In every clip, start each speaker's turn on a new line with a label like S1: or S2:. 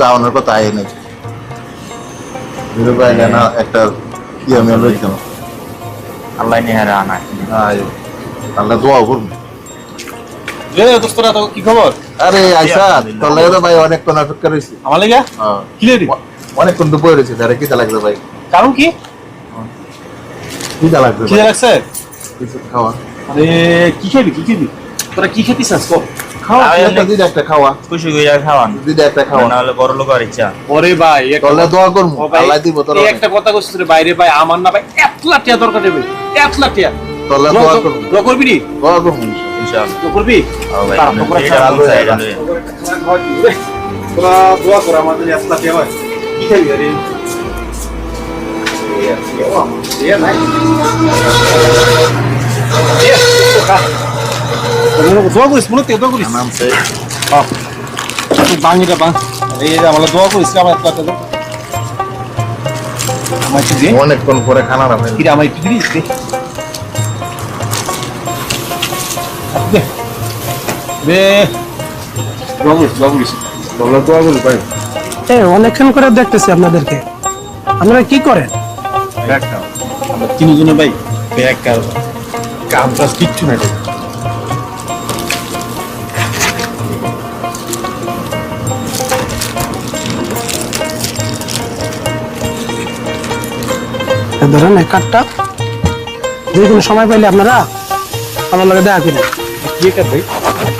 S1: যাওয়ানোর কথা আয় নাই না একটা ইয়ে মেল রইতাম
S2: আল্লাহ নিহারে আনা
S1: আল্লাহ দোয়া করুন।
S3: দোস্তরা তো কি খবর?
S1: আরে আইসা তোর লাগে তো ভাই অনেকক্ষণ অপেক্ষা রয়েছি।
S3: আমার লাগা কি রে?
S1: অনেকক্ষণ তো বয়ে রয়েছি তারে কিতা লাগবে ভাই?
S3: কারণ কি
S1: কিতা লাগবে?
S3: কি লাগছে?
S1: কিছু খাওয়া।
S3: আরে কি খাবি কি খাবি? তোরা কি খেতে চাস কর?
S1: খাওয়া দুইটা একটা খাওয়া
S2: খুশি হয়ে খাওয়ান
S1: দুইটা একটা খাওয়া
S2: না হলে বড় লোক আর ইচ্ছা।
S3: ওরে ভাই
S1: তোর দোয়া করবো আল্লাহ দিব তোর।
S3: এই একটা কথা কইছিস রে বাইরে ভাই আমার না ভাই 1 লাখ টাকা দরকার হবে 1 লাখ টাকা।
S1: তোর দোয়া করবো
S3: দোয়া করবি নি?
S1: দোয়া করবো
S2: ইনশাআল্লাহ
S3: দোয়া করবি?
S2: ও ভাই
S3: তোরা
S2: এটা ভালো চাই এটা
S3: তোরা দোয়া কর আমাদের 1 লাখ টাকা ভাই কি খাবি আরে দোয়া করিস মনে দোয়া করিস
S1: নামছে
S3: বাঙিটা বাং এই যে আমরা দোয়া করিস আমার একটা আমার কি দে
S1: অনেকক্ষণ পরে খানা রাখবে
S3: কি আমার একটু দিস দে দে দোয়া করিস
S1: তোর দোয়া করবো ভাই।
S4: অনেকক্ষণ করে দেখতেছি আপনাদেরকে, আপনারা কি করেন?
S3: আমরা তিনজনে ভাই ব্যাগ কাম কাজ কিচ্ছু নাই
S4: ধরেন এই কার্ডটা, যে কোনো সময় পাইলে আপনারা আমার লগে দেখা করেন।
S3: কি কাজ ভাই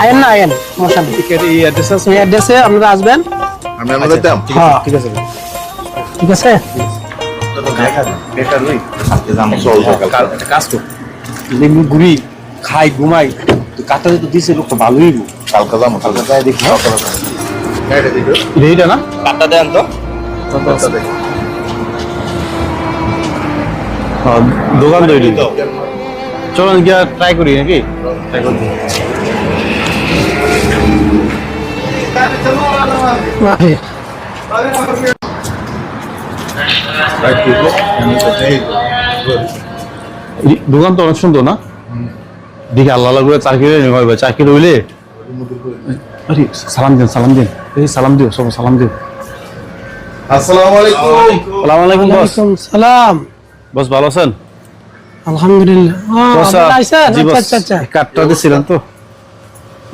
S4: আয়েন না আয়েন মশা নেই।
S3: এই অ্যাড্রেস আছে
S4: এই অ্যাড্রেসে আপনারা আসবেন।
S1: আমি আমরা যেতাম
S4: হ্যাঁ
S3: ঠিক আছে
S4: ঠিক আছে।
S3: বেকার হই
S2: আজকে যাবো
S1: চল সকাল
S3: একটা কাজ কর লেবু গুড়ি খাই ঘুমাই তো কাটাতে তো দিছে লোক তো ভালোই গো
S1: কালকে যাবো কালকে যাই দেখি এটা দেখো
S3: এইটা না
S2: কাটটা দেন তো
S1: কালকে দেখি
S3: দোকান তৈরি চলো গিয়া ট্রাই করি নাকি দোকান তো অনেক সুন্দর না দেখি আল্লাহ করে চাকরি হয় ভাই চাকরি হইলে আরে সালাম দিন এই সালাম দিও সব সালাম দিও
S1: আসসালামু আলাইকুম।
S3: সালাম আলাইকুম বস
S4: ওয়ালাইকুম সালাম।
S3: বস ভালো আছেন
S4: আলহামদুলিল্লাহ।
S3: বস
S4: আপনারা আইছেন?
S3: জি বস
S4: আচ্ছা আচ্ছা,
S3: কাটটা দিছিলেন তো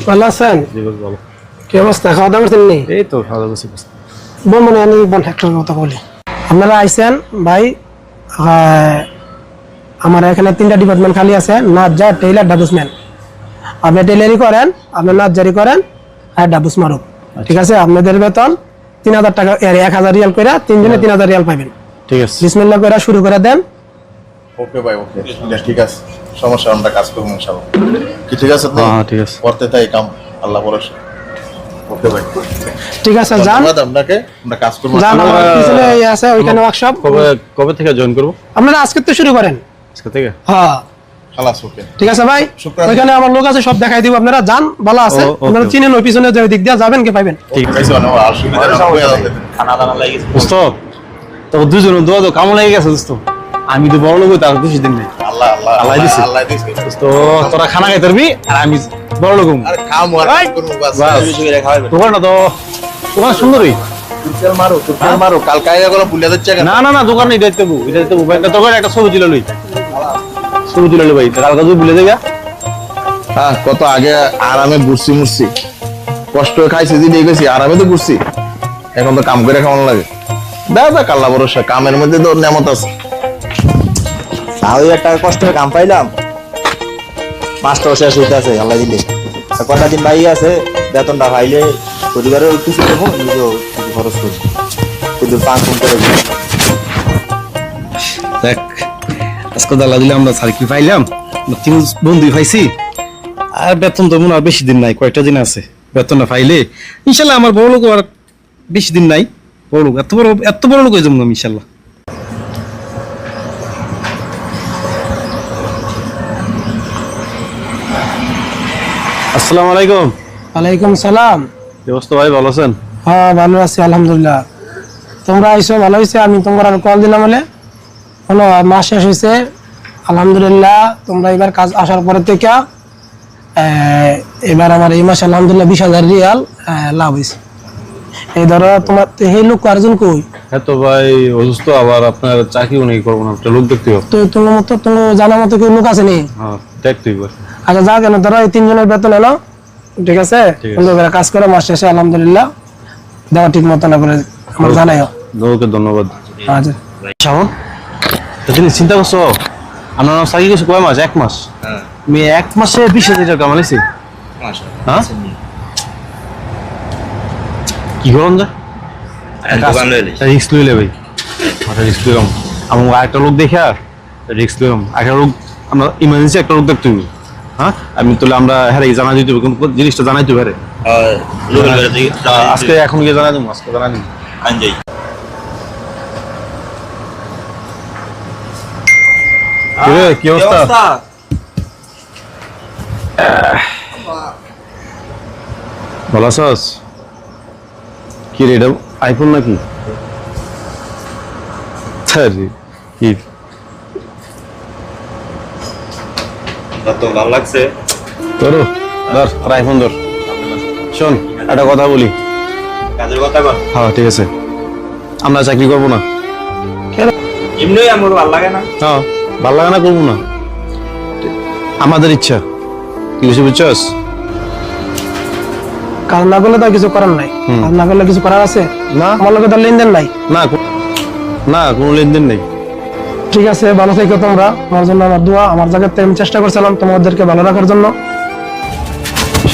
S4: ভালো আছেন?
S3: জি বস ভালো
S4: কি অবস্থা, খাওয়া দাওয়া করছেন নি?
S3: এই তো ভালো আছি বস
S4: বল মনে আমি বল একটা কথা বলি। আপনারা আইছেন ভাই, আমার এখানে 3টা ডিপার্টমেন্ট খালি আছে, নাজ্জার, টেইলার, ডাবুসম্যান। আপনি টেইলারি করেন, আপনি নাজ্জারি করেন আর ডাবুস মারুক, ঠিক আছে? আপনাদের বেতন 3000 টাকা, 1000 রিয়াল করে 3 জনে 3000 রিয়াল পাবেন।
S3: ঠিক আছে
S4: বিসমিল্লাহ করে শুরু করে দেন।
S1: ওকে ভাই ওকে ঠিক আছে সমস্যা আমরা কাজ করবো ইনশাআল্লাহ। কি ঠিক আছে তো?
S3: হ্যাঁ ঠিক আছে
S1: করতে তাই কাম আল্লাহ ভরসা। ওকে ভাই
S4: ঠিক আছে, যান
S1: ধন্যবাদ আপনাকে আমরা কাজ করবো।
S4: যান, আমার পিছনে আছে ওইখানে ওয়ার্কশপ।
S3: কবে থেকে জয়েন করবো
S4: আপনারা আজকে তো শুরু করেন।
S3: আজকে থেকে
S4: হ্যাঁ
S1: খালাস ওকে
S4: ঠিক আছে ভাই,
S1: শুক্রান।
S4: ওইখানে আমার লোক আছে, সব দেখাই দিব। আপনারা যান, ভালো আছে।
S3: ও, ওকে।
S4: আপনারা চিনেন ওই পিছনে যে ওই দিক দিয়ে যাবেন, কে পাইবেন।
S1: ঠিক আছে মানে অসুবিধা নেই
S2: খানা দানা লাগিয়েছে
S3: দোস্ত তো দুজন দোয়া তো কামো লেগে গেছে দোস্ত আমি তো বড় লোক তার বেশি দিন নেই
S1: আল্লাহ আল্লাহ
S3: আল্লাহ দিছে।
S1: আল্লাহ দিছে
S3: তো তোরা খানা খাইতে পারবি আর আমি বড় লোক
S1: আরে খাম আর
S3: এই!
S1: করবো বাস
S3: বাস।
S2: বেশি করে খাওয়াবেন
S3: দোকানটা তো দোকান সুন্দরই
S1: তুরকাল মারো কাল কাইয়া গুলো ভুলে যাচ্ছে কেন?
S3: না না না দোকান এটা দেবো এটা দেবো ভাই দোকানে একটা ছবি তুলে লই ছবি তুলে লই ভাই কালকে তুই ভুলে যাবে
S1: হ্যাঁ কত আগে আরামে ঘুরছি মুরছি কষ্ট খাইছি যে দিয়ে গেছি আরামে তো ঘুরছি এখন তো কাম করে খাওয়ানো লাগে দাদা কাল্লা ভরসা কামের মধ্যে তো নেমত আছে।
S2: আমি একটা কষ্ট করে কাম পাইলাম মাস্টার শেষ হইতে আছে আল্লাহ দিলে আর কটা দিন বাই আছে বেতনটা পাইলে পরিবারের কিছু দেবো নিজেও কিছু খরচ করি কিন্তু পান ফোন করে দিই।
S3: দেখ আজকে দাল্লা দিলে আমরা সার্কিল পাইলাম তিন বন্ধুই পাইছি আর বেতন তো মনে আর বেশি দিন নাই কয়েকটা দিন আছে বেতনটা পাইলে ইনশাল্লাহ আমার বড় লোক আর বেশি দিন নাই বড় লোক এত বড় লোক হয়ে যাবো আমি ইনশাল্লাহ। আসসালামু আলাইকুম।
S4: ওয়ালাইকুম সালাম।
S3: ব্যবস্থা ভাই ভালো আছেন?
S4: হ্যাঁ ভালো আছি আলহামদুলিল্লাহ। তোমরা আইসো, ভালো হয়েছে। আমি তোমার আর কল দিলাম বলে হলো, মাস শেষ হয়েছে আলহামদুলিল্লাহ। তোমরা এবার কাজ আসার পরে থেকে এবার আমার এই মাসে আলহামদুলিল্লাহ 20,000 রিয়াল লাভ হয়েছে। এই ধরো তোমার এই লোক আরেকজন কই
S5: হ্যাঁ তো ভাই অসুস্থ, আবার আপনার চাকরিও নেই করবো না, একটা লোক দেখতে হবে।
S4: তো তোমার মতো তোমার জানার মতো কেউ লোক আছে নি?
S5: হ্যাঁ দেখতেই পারে।
S4: আচ্ছা যা কেন ধরো এই 3 জনের বেতন এলো, ঠিক আছে,
S5: ঠিক আছে।
S4: সুন্দর করে কাজ করে মাস শেষে আলহামদুলিল্লাহ দেওয়া ঠিক মতো না করে আমার জানাইও।
S5: ওকে ধন্যবাদ।
S4: আচ্ছা
S3: শাওন, তো তুমি চিন্তা করছো আমরা চাকরি করছি কয় মাস? 1 মাস। আমি 1 মাসে 20,000 টাকা কামাইছি। হ্যাঁ কি করুন যা রিস্ক লইলে ভাই, রিস্ক লইলাম। আমার একটা লোক দেখা রিস্ক লইলাম, একটা লোক আমরা ইমার্জেন্সি একটা লোক দেখতে হবে। হ্যাঁ আমি তাহলে আমরা হ্যাঁ জানাই দিতে হবে, কোন জিনিসটা জানাই দিতে পারে আজকে, এখন গিয়ে জানাই দেবো, আজকে জানাই দেবো। কি অবস্থা? ভালো আছস? কি রে, এটা আইফোন নাকি? কি
S2: তো ভালো লাগছে
S3: তোর ধর আইফোন ধর। শোন একটা কথা বলি,
S2: কাজের কথা বল।
S3: হ্যাঁ ঠিক আছে, আমরা চাকরি করবো না।
S2: এমনি আমার ভালো লাগে না।
S3: হ্যাঁ ভালো লাগে না, করবো না, আমাদের ইচ্ছা। কি কিছু বুঝছস?
S4: কাজ না করলে তো আর কিছু করার নাই, কাজ না করলে কিছু করার আছে?
S3: না
S4: আমার লোকের তো লেনদেন নাই।
S3: না না কোনো লেনদেন নেই।
S4: ঠিক আছে, ভালো থেকো তোমরা, আমার জন্য আমার দোয়া। আমার জায়গাতে আমি চেষ্টা করছিলাম তোমাদেরকে ভালো রাখার জন্য।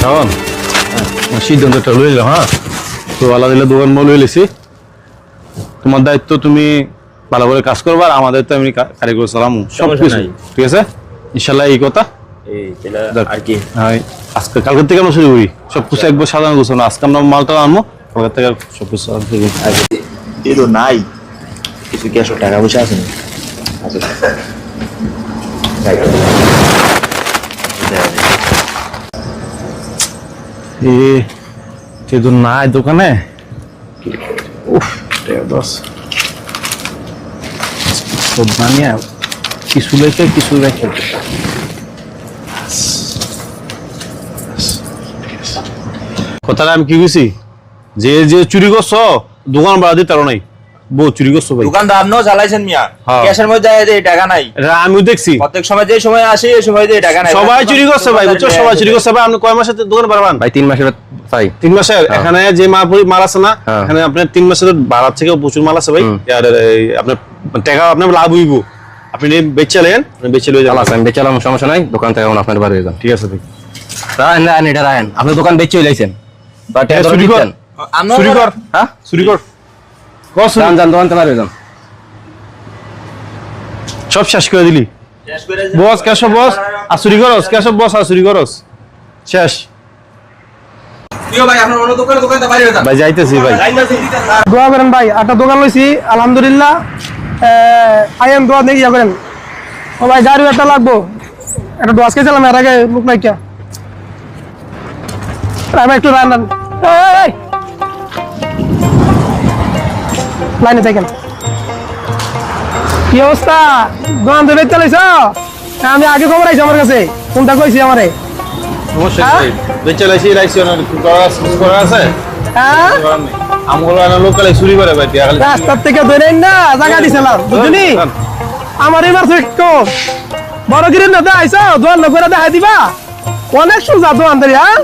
S3: শাওন সিদ্ধান্তটা লই নিলাম। হ্যাঁ তো আল্লাহ দিলে দোকান মল লই লেছি, তোমার দায়িত্ব তুমি ভালো করে কাজ করবা, আর আমাদের তো আমি কারিগর চালাম সব কিছু। ঠিক আছে ইনশাল্লাহ, এই কথা
S2: আর কি
S3: হ্যাঁ। আজকে কালকের থেকে আমরা শুরু করি সব কিছু একবার সাজানো গোছানো। আজকে আমরা মালটা আনবো, কালকের থেকে সব কিছু
S2: এই তো নাই কিছু, ক্যাশ টাকা পয়সা আছে না? আচ্ছা
S3: এ তো নাই দোকানে। উফ দশ সব বানিয়ে কিছু লেখে কিছু রেখে। কথাটা আমি কি বুঝছি, যে যে চুরি করছো দোকান ভাড়া দিতে পারো নাই, বউ চুরি করছো ভাই।
S2: দোকান তো আপনিও চালাইছেন মিয়া,
S3: হ্যাঁ।
S2: ক্যাশের মধ্যে এই টাকা নাই।
S3: এটা আমিও দেখছি,
S2: প্রত্যেক সময় যে সময় আসি এই সময় এই টাকা নাই।
S3: সবাই চুরি করছে ভাই, বুঝছো, সবাই চুরি করছে ভাই। আপনি কয় মাসে দোকান পারবেন
S6: ভাই 3 মাসের পাই
S3: 3 মাসের? এখানে যে মাল আছে না,
S6: হ্যাঁ।
S3: এখানে আপনার 3 মাসের ভাড়া থেকে প্রচুর মাল আছে ভাই। আর আপনার টাকা আপনার লাভ হইব, আপনি বেচে লেন, বেচে লয়ে যাবেন।
S6: আমি বেচালাম, সমস্যা নাই, দোকান থেকে এখন আপনার বাড়ি হয়ে যান।
S3: ঠিক আছে ভাই,
S6: রায়ন রায়ন এটা রায়ন, আপনি দোকান বেচে লাইছেন বা টাকা
S3: চুরি কর,
S6: দিচ্ছেন।
S3: চুরি কর,
S6: হ্যাঁ
S3: চুরি কর, কর চুরি।
S6: যান যান দোকান থেকে বাড়ি হয়ে যান।
S3: সব শেষ করে দিলি বস, কেশব বস, আর চুরি করস, কেশব বস আর চুরি করস, শেষ ভাই। যাইতেছি ভাই,
S4: দোয়া করেন ভাই, একটা দোকান লইছি আলহামদুলিল্লাহ। আইএম দোয়া দেখি করেন। ও ভাই গাড়ি একটা লাগবো, একটা দোয়া খেয়েছিলাম এর আগে, মুখ নাই কে আমি একটু রান্নান লাইনে থাকেন। কি অবস্থা, দোকান ধরে চালাইছ? আমি আগে খবর আইছি আমার কাছে, কোনটা কইছি আমারে?
S3: সমস্যা
S4: হ্যাঁ?
S3: নেই, বেচে লাইছি লাইছি, করার আছে
S4: হ্যাঁ
S3: আমগুলো লোকালে চুরি করে ভাই।
S4: রাস্তার থেকে ধরে না জায়গা দিছিলাম, বুঝলি? আমার এবার একটু বড় গিরি না দেখাইছ, দোয়ান করে দেখাই দিবা, অনেক সোজা দোয়ান ধরে। হ্যাঁ